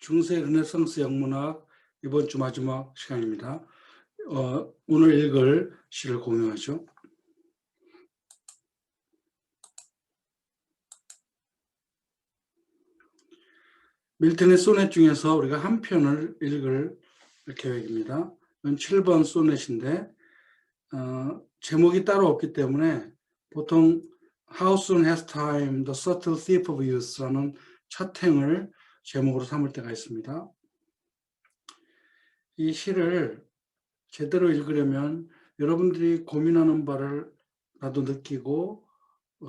중세 르네상스 영문학 이번 주 마지막 시간입니다. 오늘 읽을 시를 공유하죠. 밀턴의 소넷 중에서 우리가 한 편을 읽을 계획입니다. 이건 7번 소넷인데 제목이 따로 없기 때문에 보통 How soon has time, the subtle thief of youth라는 첫 행을 제목으로 삼을 때가 있습니다. 이 시를 제대로 읽으려면 여러분들이 고민하는 바를 나도 느끼고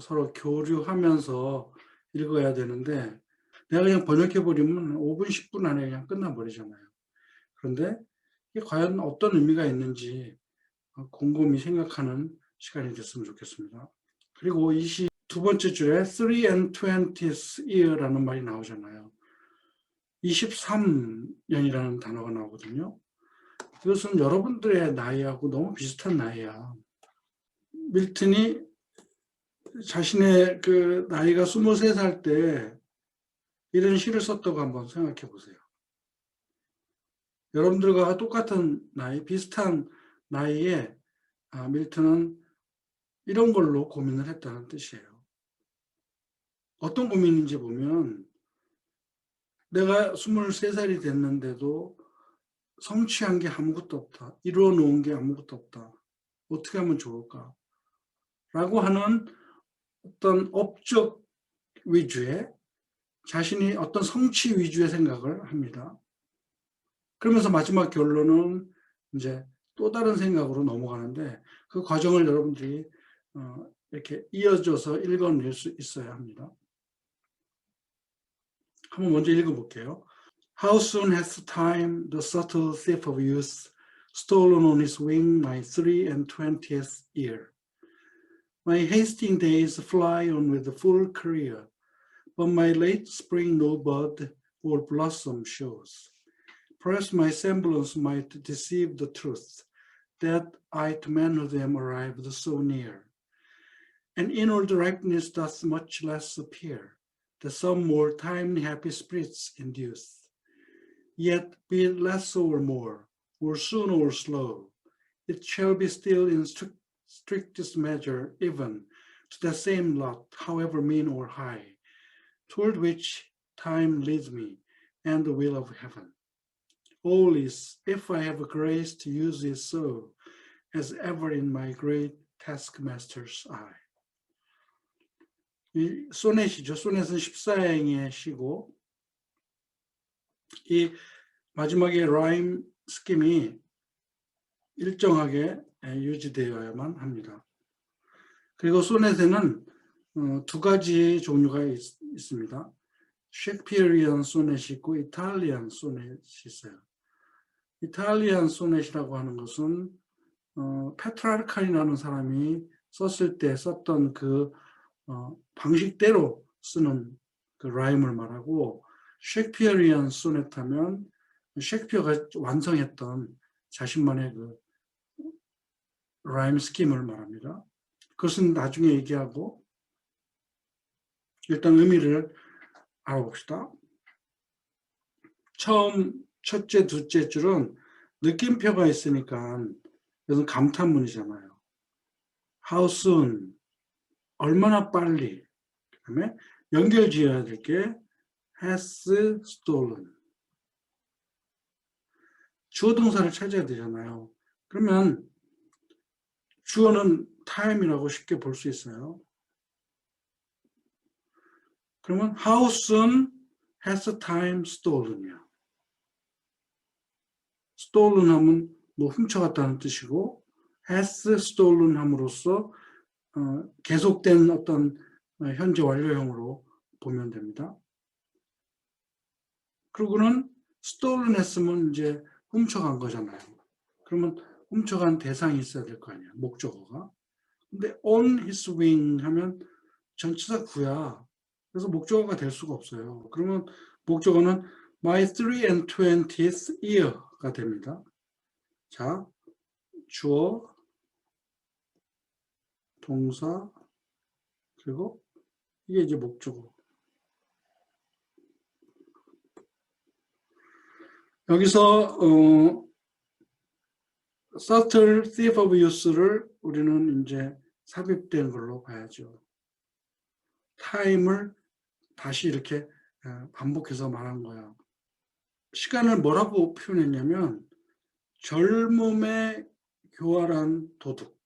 서로 교류하면서 읽어야 되는데 내가 그냥 번역해버리면 5분, 10분 안에 그냥 끝나버리잖아요. 그런데 이게 과연 어떤 의미가 있는지 곰곰이 생각하는 시간이 됐으면 좋겠습니다. 그리고 이 시 두 번째 줄에 3 and 20th year라는 말이 나오잖아요. 23년이라는 단어가 나오거든요. 이것은 여러분들의 나이하고 너무 비슷한 나이야. 밀턴이 자신의 그 나이가 23살 때 이런 시를 썼다고 한번 생각해 보세요. 여러분들과 똑같은 나이, 비슷한 나이에 밀턴은 이런 걸로 고민을 했다는 뜻이에요. 어떤 고민인지 보면 내가 23살이 됐는데도 성취한 게 아무것도 없다. 이루어 놓은 게 아무것도 없다. 어떻게 하면 좋을까? 라고 하는 어떤 업적 위주의 자신이 어떤 성취 위주의 생각을 합니다. 그러면서 마지막 결론은 이제 또 다른 생각으로 넘어가는데 그 과정을 여러분들이 이렇게 이어져서 읽어낼 수 있어야 합니다. 한번 먼저 읽어볼게요. How soon has time, the subtle thief of youth, stolen on his wing my 23rd year. My hasting days fly on with full career, but my late spring no bud or blossom shows. Perhaps my semblance might deceive the truth, that I to manhood am arrived so near. And inward ripeness doth much less appear, that some more timely happy spirits induce. Yet be it less or more, or soon or slow, it shall be still in strictest measure even to the same lot, however mean or high, toward which time leads me, and the will of heaven. All is, if I have grace to use it so, as ever in my great taskmaster's eye. 이 소넷이죠. 소넷은 14행의 시고 이 마지막에 라임 스킴이 일정하게 유지되어야만 합니다. 그리고 소넷에는 두 가지 종류가 있습니다. 셰익스피어리안 소넷이 있고 이탈리안 소넷이 있어요. 이탈리안 소넷이라고 하는 것은 페트라르칸이라는 사람이 썼을 때 썼던 그 방식대로 쓰는 그 라임을 말하고 셰익스피어리안 소넷 하면 셰익스피어가 완성했던 자신만의 그 라임 스킴을 말합니다. 그것은 나중에 얘기하고 일단 의미를 알아봅시다. 처음 첫째, 둘째 줄은 느낌표가 있으니까 이것은 감탄문이잖아요. How soon, 얼마나 빨리. 그다음에 연결 지어야 될 게 has stolen. 주어 동사를 찾아야 되잖아요. 그러면 주어는 time이라고 쉽게 볼 수 있어요. 그러면 how soon has time stolen이야. stolen 하면 뭐 훔쳐갔다는 뜻이고 has stolen 함으로써 계속된 어떤 현재 완료형으로 보면 됩니다. 그리고는 stolen 했으면 이제 훔쳐간 거잖아요. 그러면 훔쳐간 대상이 있어야 될 거 아니에요. 목적어가. 근데 on his wing 하면 전치사 구야. 그래서 목적어가 될 수가 없어요. 그러면 목적어는 my 23rd year가 됩니다. 자, 주어, 동사, 그리고 이게 이제 목적어. 여기서 subtle thief of use를 우리는 이제 삽입된 걸로 봐야죠. time을 다시 이렇게 반복해서 말한 거야. 시간을 뭐라고 표현했냐면 젊음의 교활한 도둑.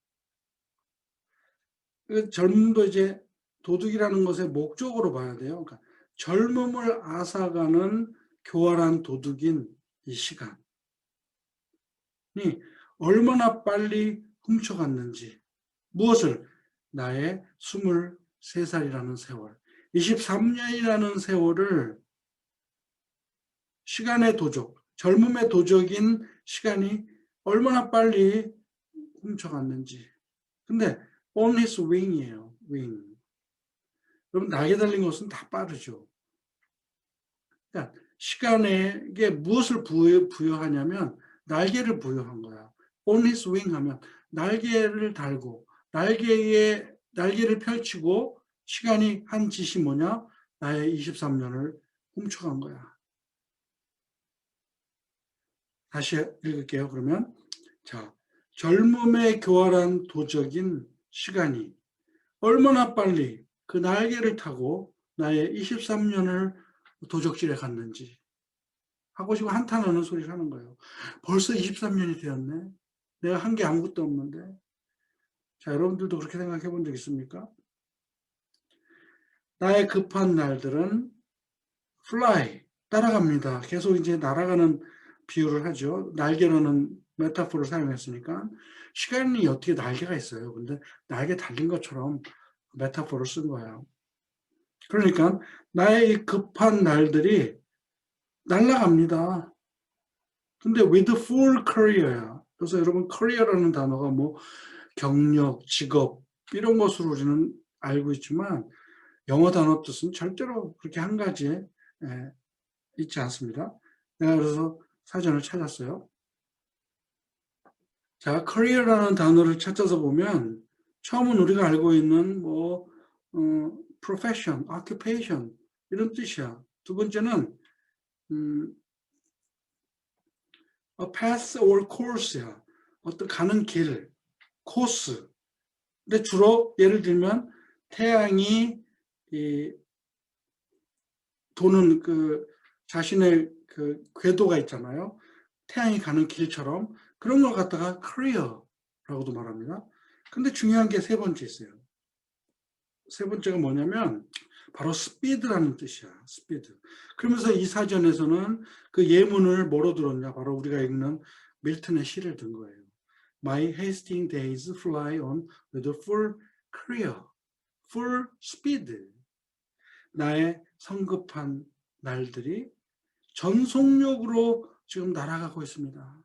젊음도 이제 도둑이라는 것의 목적으로 봐야 돼요. 그러니까 젊음을 앗아가는 교활한 도둑인 이 시간이 얼마나 빨리 훔쳐갔는지. 무엇을? 나의 23살이라는 세월, 23년이라는 세월을 시간의 도적, 젊음의 도적인 시간이 얼마나 빨리 훔쳐갔는지. 근데 on his wing이에요. wing. 여러분 날개 달린 것은 다 빠르죠. 그러니까 시간에게 무엇을 부여하냐면 날개를 부여한 거야. on his wing 하면 날개를 달고 날개를 펼치고 시간이 한 짓이 뭐냐? 나의 23년을 훔쳐간 거야. 다시 읽을게요. 그러면 자, 젊음의 교활한 도적인 시간이 얼마나 빨리 그 날개를 타고 나의 23년을 도적질해 갔는지 하고 싶어 한탄하는 소리를 하는 거예요. 벌써 23년이 되었네. 내가 한 게 아무것도 없는데. 자, 여러분들도 그렇게 생각해 본 적 있습니까? 나의 급한 날들은 fly, 따라갑니다. 계속 이제 날아가는 비유를 하죠. 날개라는 메타포를 사용했으니까 시간이 어떻게 날개가 있어요. 근데 날개 달린 것처럼 메타포를 쓴 거예요. 그러니까 나의 이 급한 날들이 날아갑니다. 근데 with full career야. 그래서 여러분 career라는 단어가 뭐 경력, 직업 이런 것으로 우리는 알고 있지만 영어 단어 뜻은 절대로 그렇게 한 가지에 있지 않습니다. 내가 그래서 사전을 찾았어요. 자, career라는 단어를 찾아서 보면 처음은 우리가 알고 있는 뭐 profession, occupation 이런 뜻이야. 두 번째는 a path or course야. 어떤 가는 길, 코스. 근데 주로 예를 들면 태양이 도는 그 자신의 그 궤도가 있잖아요. 태양이 가는 길처럼 그런 걸 갖다가 career라고도 말합니다. 근데 중요한 게 세 번째 있어요. 세 번째가 뭐냐면 바로 speed라는 뜻이야. speed. 그러면서 이 사전에서는 그 예문을 뭐로 들었냐? 바로 우리가 읽는 밀턴의 시를 든 거예요. My hasting days fly on with full career, full speed. 나의 성급한 날들이 전속력으로 지금 날아가고 있습니다.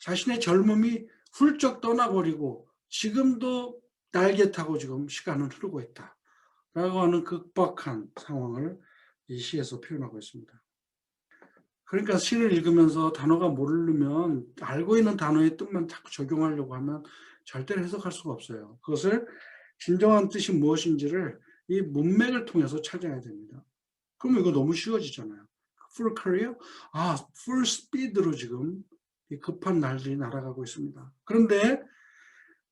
자신의 젊음이 훌쩍 떠나버리고 지금도 날개 타고 지금 시간은 흐르고 있다. 라고 하는 극박한 상황을 이 시에서 표현하고 있습니다. 그러니까 시를 읽으면서 단어가 모르면 알고 있는 단어의 뜻만 자꾸 적용하려고 하면 절대로 해석할 수가 없어요. 그것을 진정한 뜻이 무엇인지를 이 문맥을 통해서 찾아야 됩니다. 그러면 이거 너무 쉬워지잖아요. full career? 아, full speed로 지금 이 급한 날들이 날아가고 있습니다. 그런데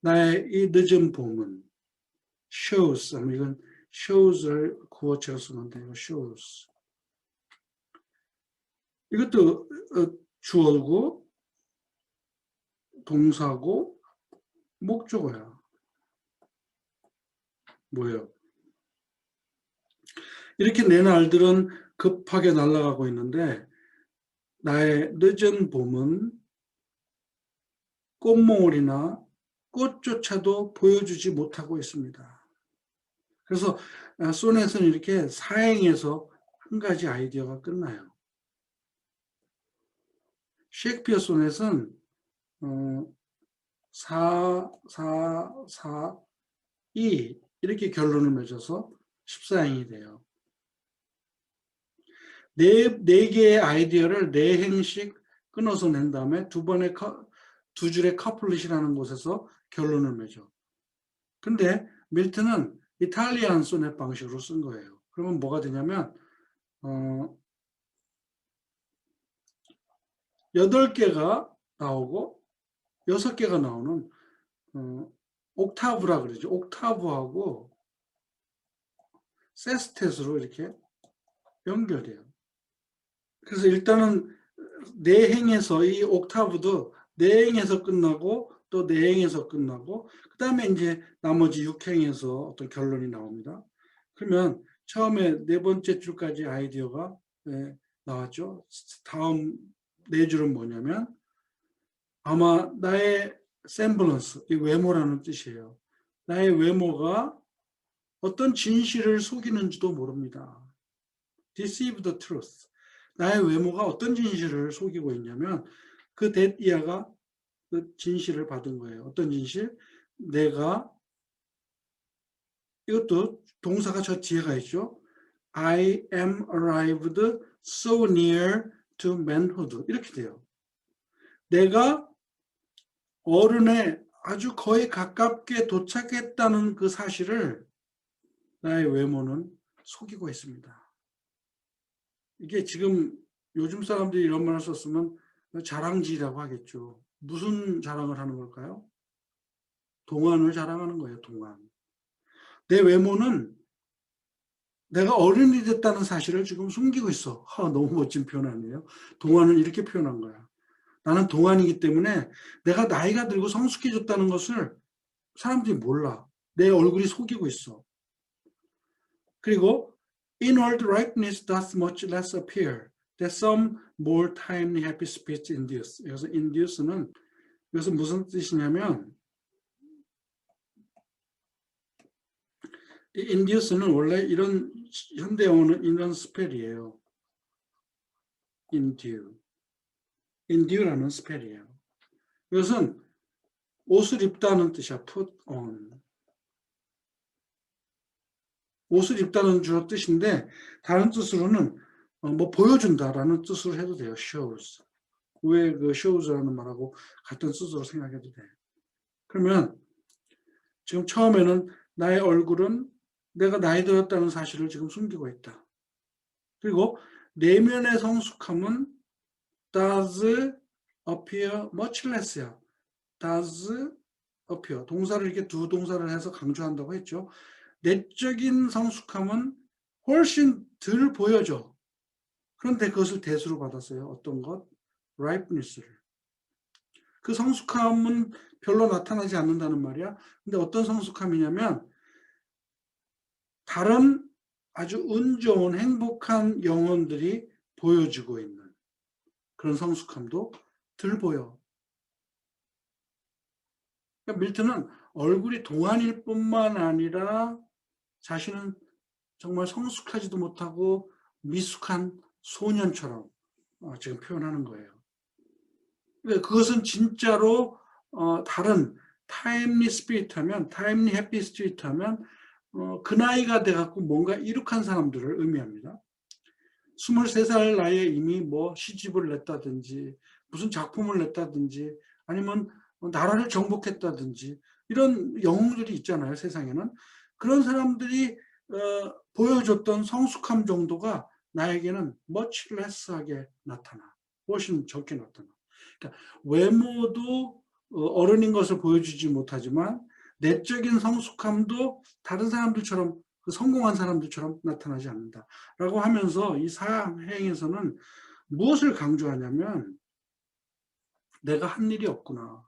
나의 이 늦은 봄은 shows, 이건 shows를 구어체로 쓰는데 이거 shows. 이것도 주어고 동사고 목적어야. 뭐예요? 이렇게 내 날들은 급하게 날아가고 있는데 나의 늦은 봄은 꽃몽울이나 꽃조차도 보여주지 못하고 있습니다. 그래서 소넷은 이렇게 사행에서 한 가지 아이디어가 끝나요. 셰익스피어 소넷은 4, 4, 4, 2 이렇게 결론을 맺어서 14행이 돼요. 네 개의 아이디어를 4행씩 끊어서 낸 다음에 두 줄의 커플릿이라는 곳에서 결론을 맺어. 근데 밀턴은 이탈리안 소넷 방식으로 쓴 거예요. 그러면 뭐가 되냐면 8개가 나오고 6개가 나오는 옥타브라 그러죠. 옥타브하고 세스텟으로 이렇게 연결해요. 그래서 일단은 내행에서 이 옥타브도 내행에서 끝나고 또 내행에서 끝나고 그 다음에 이제 나머지 6행에서 어떤 결론이 나옵니다. 그러면 처음에 4번째 줄까지 아이디어가 나왔죠. 다음 4줄은 뭐냐면 아마 나의 semblance, 이 외모라는 뜻이에요. 나의 외모가 어떤 진실을 속이는지도 모릅니다. deceive the truth. 나의 외모가 어떤 진실을 속이고 있냐면 그 that 이하가 그 진실을 받은 거예요. 어떤 진실? 내가 이것도 동사가 저 뒤에가 있죠. I am arrived so near to manhood. 이렇게 돼요. 내가 어른에 아주 거의 가깝게 도착했다는 그 사실을 나의 외모는 속이고 있습니다. 이게 지금 요즘 사람들이 이런 말을 썼으면 자랑질이라고 하겠죠. 무슨 자랑을 하는 걸까요? 동안을 자랑하는 거예요. 동안. 내 외모는 내가 어른이 됐다는 사실을 지금 숨기고 있어. 너무 멋진 표현 아니에요? 동안은 이렇게 표현한 거야. 나는 동안이기 때문에 내가 나이가 들고 성숙해졌다는 것을 사람들이 몰라. 내 얼굴이 속이고 있어. 그리고 inward ripeness does much less appear that some more timely happy speech induce. 여기서 induce는 이것은 무슨 뜻이냐면 이 induce는 원래 이런 현대 영어는 이런 스펠이에요. indue라는 스펠이에요. 이것은 옷을 입다는 뜻이야. put on. 옷을 입다는 주어 뜻인데 다른 뜻으로는 뭐 보여준다라는 뜻으로 해도 돼요. shows. 왜 그 shows라는 말하고 같은 뜻으로 생각해도 돼. 그러면 지금 처음에는 나의 얼굴은 내가 나이 들었다는 사실을 지금 숨기고 있다. 그리고 내면의 성숙함은 does appear much less야. does appear. 동사를 이렇게 두 동사를 해서 강조한다고 했죠. 내적인 성숙함은 훨씬 덜 보여져. 그런데 그것을 대수로 받았어요. 어떤 것? ripeness를. 그 성숙함은 별로 나타나지 않는다는 말이야. 근데 어떤 성숙함이냐면 다른 아주 운 좋은 행복한 영혼들이 보여주고 있는 그런 성숙함도 덜 보여. 그러니까 밀턴은 얼굴이 동안일 뿐만 아니라 자신은 정말 성숙하지도 못하고 미숙한 소년처럼 지금 표현하는 거예요. 그것은 진짜로 다른 타임리 스피릿 하면, 타임리 해피 스피릿 하면 그 나이가 돼갖고 뭔가 이룩한 사람들을 의미합니다. 23살 나이에 이미 뭐 시집을 냈다든지 무슨 작품을 냈다든지 아니면 나라를 정복했다든지 이런 영웅들이 있잖아요. 세상에는. 그런 사람들이 보여줬던 성숙함 정도가 나에게는 much less하게 나타나. 훨씬 적게 나타나. 그러니까 외모도 어른인 것을 보여주지 못하지만 내적인 성숙함도 다른 사람들처럼 성공한 사람들처럼 나타나지 않는다. 라고 하면서 이 사행에서는 무엇을 강조하냐면 내가 한 일이 없구나.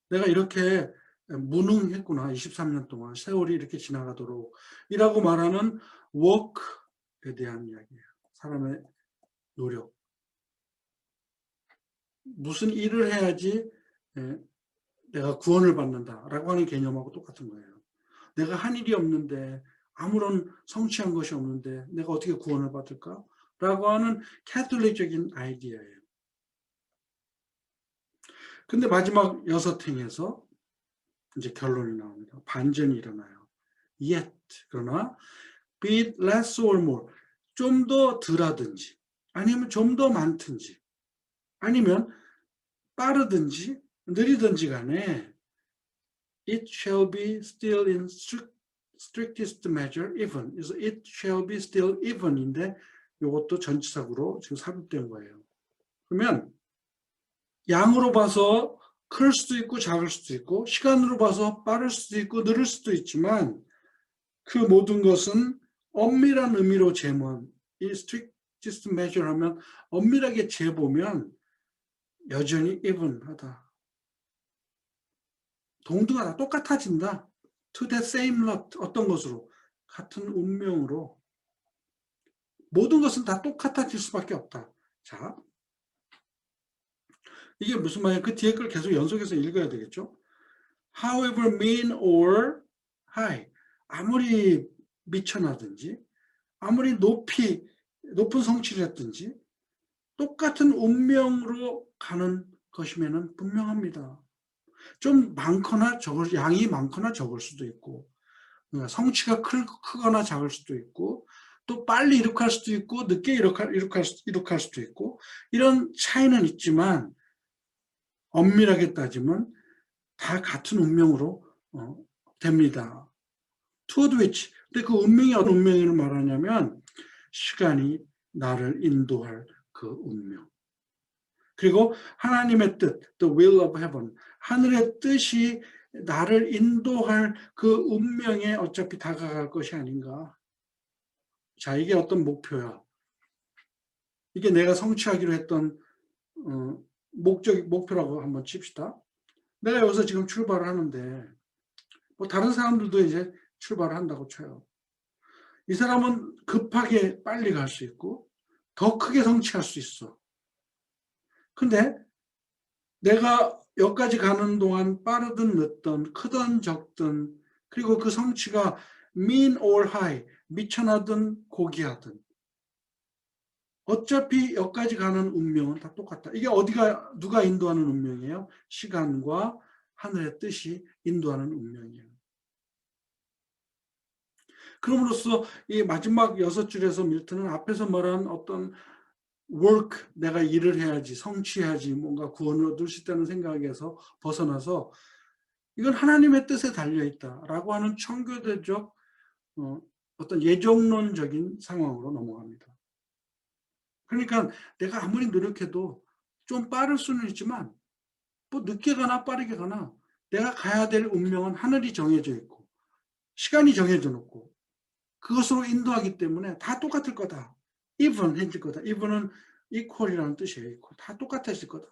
내가 이렇게 무능했구나. 23년 동안 세월이 이렇게 지나가도록 이라고 말하는 work에 대한 이야기예요. 사람의 노력. 무슨 일을 해야지 내가 구원을 받는다라고 하는 개념하고 똑같은 거예요. 내가 한 일이 없는데 아무런 성취한 것이 없는데 내가 어떻게 구원을 받을까? 라고 하는 캐톨릭적인 아이디어예요. 근데 마지막 6행에서 이제 결론이 나옵니다. 반전이 일어나요. Yet, 그러나 be it less or more, 좀 더 덜하든지 아니면 좀 더 많든지 아니면 빠르든지 느리든지 간에 it shall be still in strictest measure even. 그래서 it shall be still even인데 이것도 전치사구로 지금 삽입된 거예요. 그러면 양으로 봐서 클 수도 있고 작을 수도 있고 시간으로 봐서 빠를 수도 있고 느릴 수도 있지만 그 모든 것은 엄밀한 의미로 재면 이 strictest measure 하면 엄밀하게 재보면 여전히 even하다. 동등하다. 똑같아진다. To the same lot. 어떤 것으로? 같은 운명으로. 모든 것은 다 똑같아질 수밖에 없다. 자, 이게 무슨 말이에요? 그 뒤에 걸 계속 연속해서 읽어야 되겠죠? However mean or high. 아무리 미천하든지, 아무리 높은 성취를 했든지, 똑같은 운명으로 가는 것이면 분명합니다. 좀 많거나 적을, 양이 많거나 적을 수도 있고, 성취가 크거나 작을 수도 있고, 또 빨리 이룩할 수도 있고, 늦게 이룩할 수도 있고, 이런 차이는 있지만, 엄밀하게 따지면 다 같은 운명으로 됩니다. Toward which. 근데 그 운명이 어떤 운명을 말하냐면, 시간이 나를 인도할 그 운명. 그리고 하나님의 뜻, the will of heaven, 하늘의 뜻이 나를 인도할 그 운명에 어차피 다가갈 것이 아닌가. 자, 이게 어떤 목표야. 이게 내가 성취하기로 했던 목표라고 한번 칩시다. 내가 여기서 지금 출발을 하는데 뭐 다른 사람들도 이제 출발을 한다고 쳐요. 이 사람은 급하게 빨리 갈 수 있고 더 크게 성취할 수 있어. 근데 내가 여기까지 가는 동안 빠르든 늦든 크든 적든 그리고 그 성취가 mean or high, 미천하든 고귀하든 어차피 여기까지 가는 운명은 다 똑같다. 이게 누가 인도하는 운명이에요? 시간과 하늘의 뜻이 인도하는 운명이에요. 그럼으로써 이 마지막 6줄에서 밀턴은 앞에서 말한 어떤 work, 내가 일을 해야지, 성취해야지, 뭔가 구원을 얻을 수 있다는 생각에서 벗어나서 이건 하나님의 뜻에 달려있다라고 하는 청교도적 어떤 예정론적인 상황으로 넘어갑니다. 그러니까 내가 아무리 노력해도 좀 빠를 수는 있지만 뭐 늦게 가나 빠르게 가나 내가 가야 될 운명은 하늘이 정해져 있고 시간이 정해져 놓고 그것으로 인도하기 때문에 다 똑같을 거다. even 해질 거다. even은 equal이라는 뜻이에요. equal. 다 똑같아질 거다.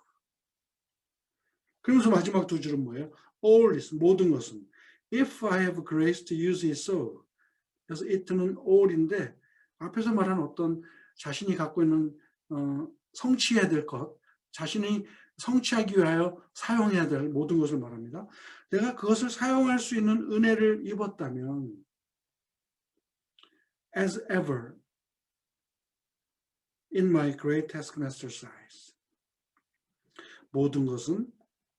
그러면서 마지막 두 줄은 뭐예요? all is, 모든 것은. if I have grace to use it so. 그래서 it는 all인데 앞에서 말한 어떤 자신이 갖고 있는 성취해야 될 것, 자신이 성취하기 위하여 사용해야 될 모든 것을 말합니다. 내가 그것을 사용할 수 있는 은혜를 입었다면 as ever in my great taskmaster's eyes. 모든 것은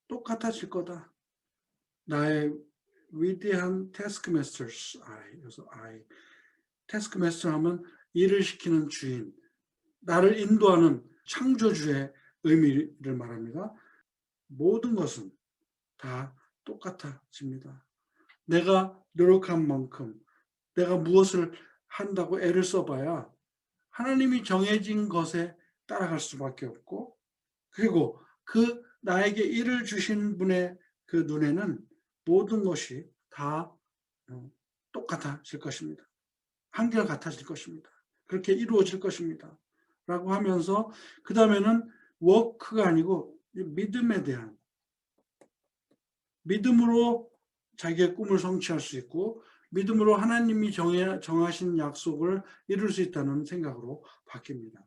똑같아질 거다. 나의 위대한 taskmaster's eye. 그래서 taskmaster 하면 일을 시키는 주인, 나를 인도하는 창조주의 의미를 말합니다. 모든 것은 다 똑같아집니다. 내가 노력한 만큼 내가 무엇을 한다고 애를 써봐야 하나님이 정해진 것에 따라갈 수밖에 없고 그리고 그 나에게 일을 주신 분의 그 눈에는 모든 것이 다 똑같아질 것입니다. 한결같아질 것입니다. 그렇게 이루어질 것입니다. 라고 하면서 그 다음에는 워크가 아니고 믿음에 대한 믿음으로 자기의 꿈을 성취할 수 있고 믿음으로 하나님이 정하신 약속을 이룰 수 있다는 생각으로 바뀝니다.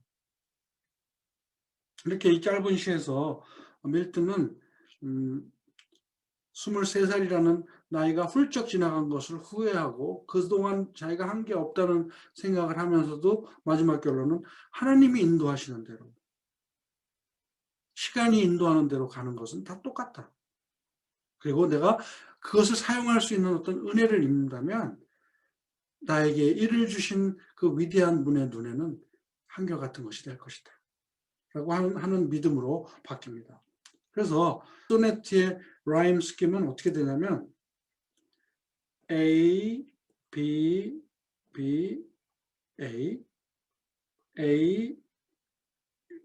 이렇게 이 짧은 시에서 밀턴은 23살이라는 나이가 훌쩍 지나간 것을 후회하고 그동안 자기가 한 게 없다는 생각을 하면서도 마지막 결론은 하나님이 인도하시는 대로 시간이 인도하는 대로 가는 것은 다 똑같다. 그리고 내가 그것을 사용할 수 있는 어떤 은혜를 입는다면 나에게 이를 주신 그 위대한 분의 눈에는 한결같은 것이 될 것이다. 라고 하는 믿음으로 바뀝니다. 그래서 소네트의 라임 스킴은 어떻게 되냐면 A, B, B, A, A,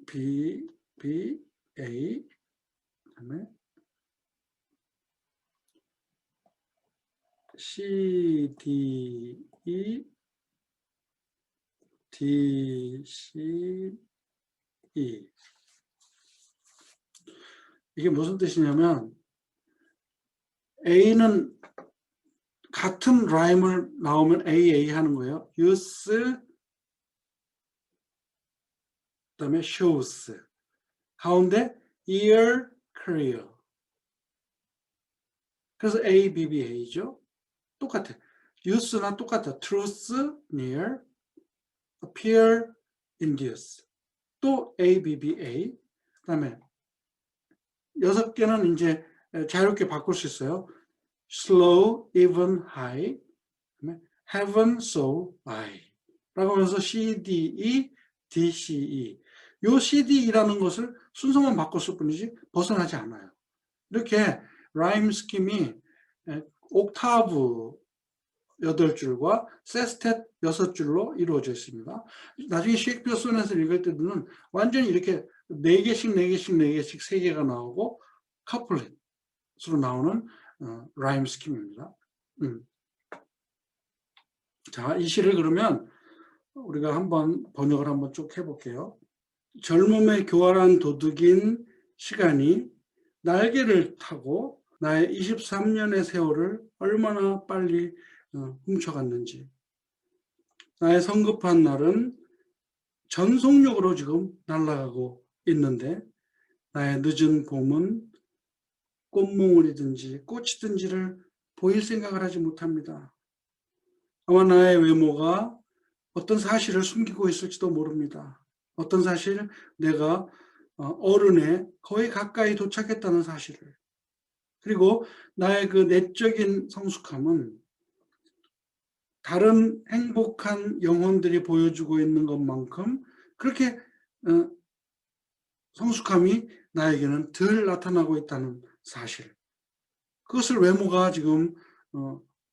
B, B, A, 그다음에 C, D, E, D, C, E. 이게 무슨 뜻이냐면 A는 같은 라임을 나오면 A 하는 거예요. use, 그다음에 shows. 가운데 year, career. 그래서 A, B, B, A죠. 똑같아. use나 똑같아. truth, near, appear, induce. 또 A, B, B, A. 그다음에 6개는 이제 자유롭게 바꿀 수 있어요. slow, even, high. heaven, so, I. 라고 하면서 C, D, E, D, C, E. 요 C, D, E라는 것을 순서만 바꿨을 뿐이지 벗어나지 않아요. 이렇게 라임 스킴이 옥타브 8줄과 세스텟 6줄로 이루어져 있습니다. 나중에 셰익스피어 소넷을 읽을 때는 완전히 이렇게 4개씩 4개씩 4개씩 3개가 나오고 커플릿으로 나오는 라임 스킴입니다. 자, 이 시를 그러면 우리가 한번 번역을 한번 쭉 해볼게요. 젊음의 교활한 도둑인 시간이 날개를 타고 나의 23년의 세월을 얼마나 빨리 훔쳐갔는지. 나의 성급한 날은 전속력으로 지금 날아가고 있는데 나의 늦은 봄은 꽃몽울이든지 꽃이든지를 보일 생각을 하지 못합니다. 아마 나의 외모가 어떤 사실을 숨기고 있을지도 모릅니다. 어떤 사실, 내가 어른에 거의 가까이 도착했다는 사실을. 그리고 나의 그 내적인 성숙함은 다른 행복한 영혼들이 보여주고 있는 것만큼 그렇게 성숙함이 나에게는 덜 나타나고 있다는 사실. 그것을 외모가 지금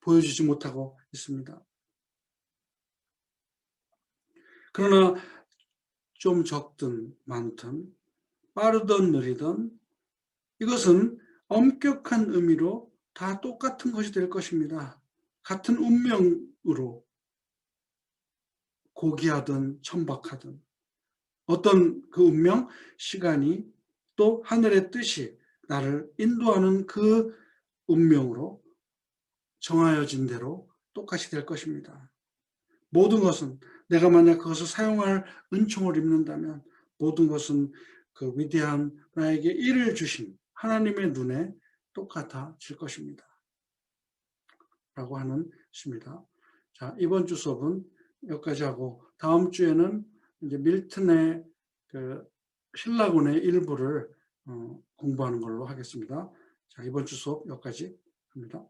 보여주지 못하고 있습니다. 그러나 좀 적든 많든 빠르든 느리든 이것은 엄격한 의미로 다 똑같은 것이 될 것입니다. 같은 운명으로 고귀하든 천박하든 어떤 그 운명, 시간이 또 하늘의 뜻이 나를 인도하는 그 운명으로 정하여진 대로 똑같이 될 것입니다. 모든 것은 내가 만약 그것을 사용할 은총을 입는다면 모든 것은 그 위대한 나에게 일을 주신 하나님의 눈에 똑같아질 것입니다. 라고 하는 시입니다. 자, 이번 주 수업은 여기까지 하고 다음 주에는 이제 밀턴의 그 신라군의 일부를 공부하는 걸로 하겠습니다. 자, 이번 주 수업 여기까지 합니다.